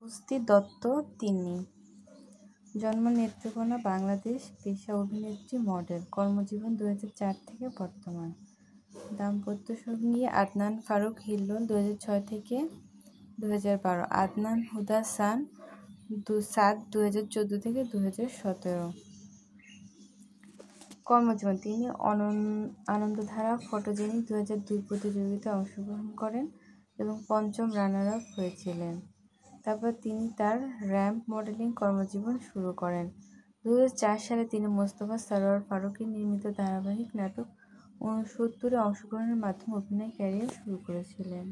স্বস্তি দত্ত তিনি। জন্ম নেত্রকোনা, বাংলাদেশ। পেশা অভিনেত্রী, মডেল। কর্মজীবন 2004 থেকে বর্তমান। দাম্পত্য সঙ্গী আদনান ফারুক হিল্লোল 2006 থেকে 2012। আদনান হুদা সাদ 2014 থেকে 2017। কর্মজীবন তিনি আনন্দধারা ফটোজেনিক 2002 প্রতিযোগিতায় অংশগ্রহণ করেন এবং 5ম রানার আপ হয়েছিলেন। তারপর তিনি তার র্যাম্প মডেলিং কর্মজীবন শুরু করেন। 2004 সালে তিনি মোস্তফা সরোয়ার ফারুকী নির্মিত ধারাবাহিক নাটক 69-এ অংশগ্রহণের মাধ্যমে অভিনয় ক্যারিয়ার শুরু করেছিলেন।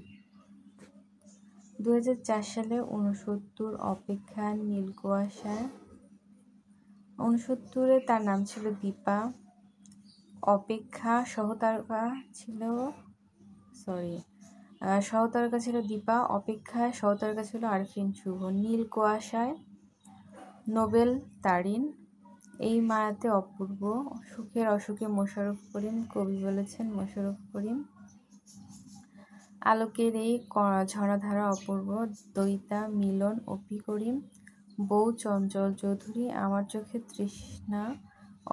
2004 সালে 69 অপেক্ষা নীল কুয়াশায়। 69-এ তার নাম ছিল দীপা। অপেক্ষা সহতারকা ছিল দীপা। অপেক্ষায় সহতারকা ছিল আরফিন শুভ। নীল কুয়াশায় নোবেল তারিন। এই মায়াতে অপূর্ব। সুখের অসুখে মোশাররফ করিম। কবি বলেছেন মোশাররফ করিম। আলোকের এই ঝরাধারা অপূর্ব। দয়িতা মিলন অপি করিম। বউ চঞ্চল চৌধুরী। আমার চোখে তৃষ্ণা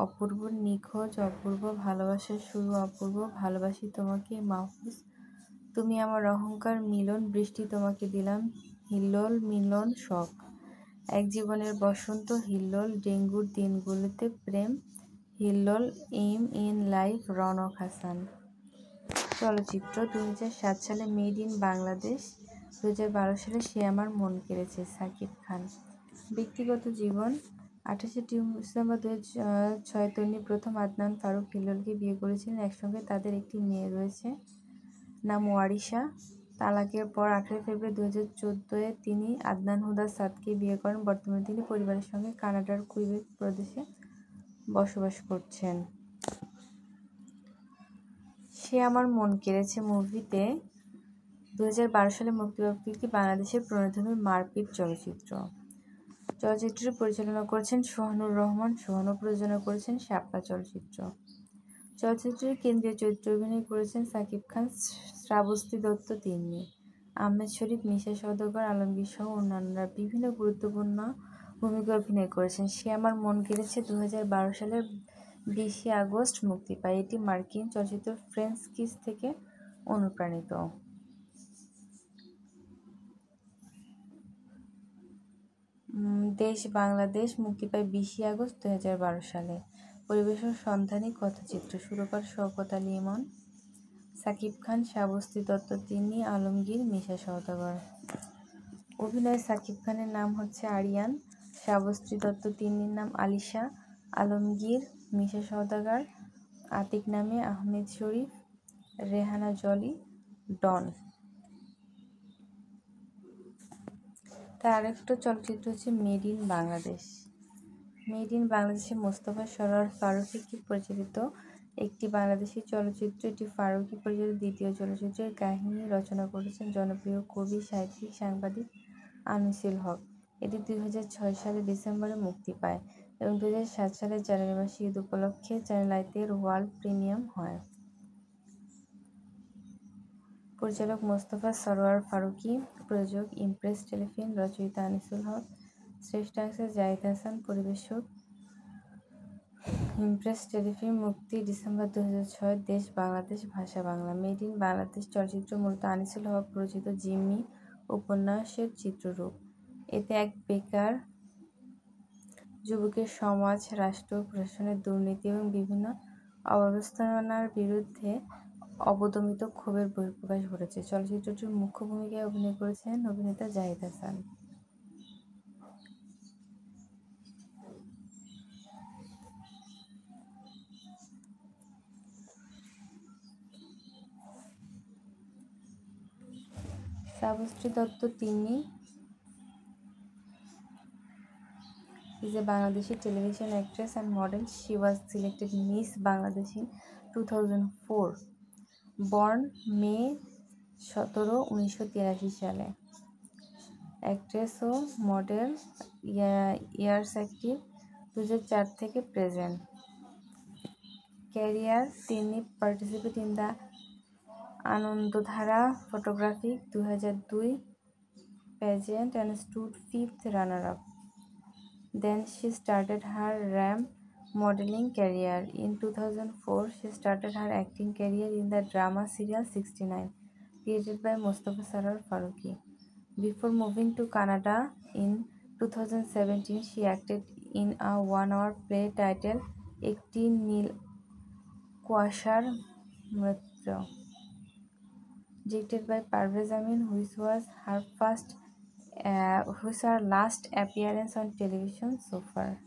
অপূর্ব। নিখোঁজ অপূর্ব। ভালোবাসার শুরু অপূর্ব। ভালোবাসি তোমাকে মাহফুজ। তুমি আমার অহংকার মিলন। বৃষ্টি তোমাকে দিলাম হিল্লোল। মিলন শখ। এক জীবনের বসন্ত হিল্লোল। ডেঙ্গুর দিনগুলোতে প্রেম হিল্লোল। M in life Rownak Hasan. চলচ্চিত্র 2007 সালে মেড ইন বাংলাদেশ। 2012 সালে সে আমার মন কেড়েছে সাকিব খান। ব্যক্তিগত জীবন 28 ডিসেম্বর 2006 তন্নি প্রথম আদনান ফারুক হিল্লোলকে বিয়ে করেছিলেন। একসঙ্গে তাদের একটি মেয়ে রয়েছে, নাম ওয়ারিশা। তালাকের পর 18 ফেব্রুয়ারি 2014-এ তিনি আদনান হুদা সাদকে বিয়ে করেন। বর্তমানে তিনি পরিবারের সঙ্গে কানাডার কুইবেক প্রদেশে বসবাস করছেন। সে আমার মন কেড়েছে মুভিতে 2012 সালে মুক্তিপ্রাপ্ত একটি বাংলাদেশের প্রণয়ধর্মী মারপিট চলচ্চিত্র। চলচ্চিত্রটি পরিচালনা করেছেন সোহানুর রহমান সোহান ও প্রযোজনা করেছেন শাপলা চলচ্চিত্র। চলচ্চিত্রের কেন্দ্রীয় চরিত্রে অভিনয় করেছেন সাকিব খান, শ্রাবস্তী দত্ত তিন্নি, আহমেদ শরীফ, মিশা সওদাগর, আলমগীর সহ অন্যান্যরা বিভিন্ন গুরুত্বপূর্ণ ভূমিকায় অভিনয় করেছেন। সে আমার মন কেড়েছে 2012 সালের 20 আগস্ট মুক্তি পায়। এটি মার্কিন চলচ্চিত্র ফ্রেঞ্চ কিস থেকে অনুপ্রাণিত। দেশ বাংলাদেশ মুক্তি পায় 20 আগস্ট 2012 সালে। পরিবেশন সন্ধানী কথাচিত্র। সুরকার শওকত আলী ইমন, সাকিব খান, শ্রাবস্তী দত্ত তিন্নি, আলমগীর, মিশা সওদাগর। অভিনয়ে সাকিব খানের নাম হচ্ছে আরিয়ান, শ্রাবস্তী দত্ত তিন্নির নাম আলিশা, আলমগীর, মিশা সওদাগর, আতিক নামে আহমেদ শরীফ, রেহানা জলি, ডন। তার আরেকটা চলচ্চিত্র হচ্ছে made in Bangladesh. Made in বাংলাদেশে মোস্তফা সরোয়ার ফারুকী পরিচালিত একটি বাংলাদেশি চলচ্চিত্র। এটি ফারুকী পরিচালিত দ্বিতীয় চলচ্চিত্রের কাহিনী রচনা করেছেন জনপ্রিয় কবি, সাহিত্যিক, সাংবাদিক আনিসুল হক। এটি 2006 সালে ডিসেম্বরে মুক্তি পায় এবং 2007 সালের জানুয়ারি মাসে ঈদ উপলক্ষে চ্যানেল আই-তে ওয়ার্ল্ড প্রিমিয়াম হয়। পরিচালক মোস্তফা সরোয়ার ফারুকী, প্রযোজক ইমপ্রেস টেলিফিল্ম, রচয়িতা আনিসুল হক, শ্রেষ্ঠাংশে জাহিদ হাসান, পরিবেশক ইমপ্রেস টেলিফিল্ম। মুক্তি ডিসেম্বর 2006। দেশ বাংলাদেশ, ভাষা বাংলা। মেড ইন বাংলাদেশ চলচ্চিত্র মূলত আনিসুল হক রচিত জিম্মি উপন্যাসের চিত্ররূপ। এতে এক বেকার যুবকের সমাজ, রাষ্ট্র, প্রশাসনের দুর্নীতি এবং বিভিন্ন অব্যবস্থাপনার বিরুদ্ধে অবদমিত ক্ষোভের বহিঃপ্রকাশ ঘটেছে। চলচ্চিত্রটির মুখ্য ভূমিকায় অভিনয় করেছেন অভিনেতা Zahid Hasan. Shravasti Dutta Tinni is a Bangladeshi television actress and model. She was selected Miss Bangladesh in 2004. Born May 17, 1983 সালে। অ্যাক্ট্রেস ও মডেল। ইয়ার্স অ্যাক্টিভ 2004 থেকে প্রেজেন্ট। ক্যারিয়ার তিনি participate in the Anandadhara photographic 2002, pageant and stood fifth runner-up. Then she started her ramp modeling career. In 2004, she started her acting career in the drama serial 69, created by Mostafa Sarar Faruqi. Before moving to Canada in 2017, she acted in a one-hour play titled Ekti Nil Kuashar Mritra, directed by Parvez Amin, which was her last appearance on television so far.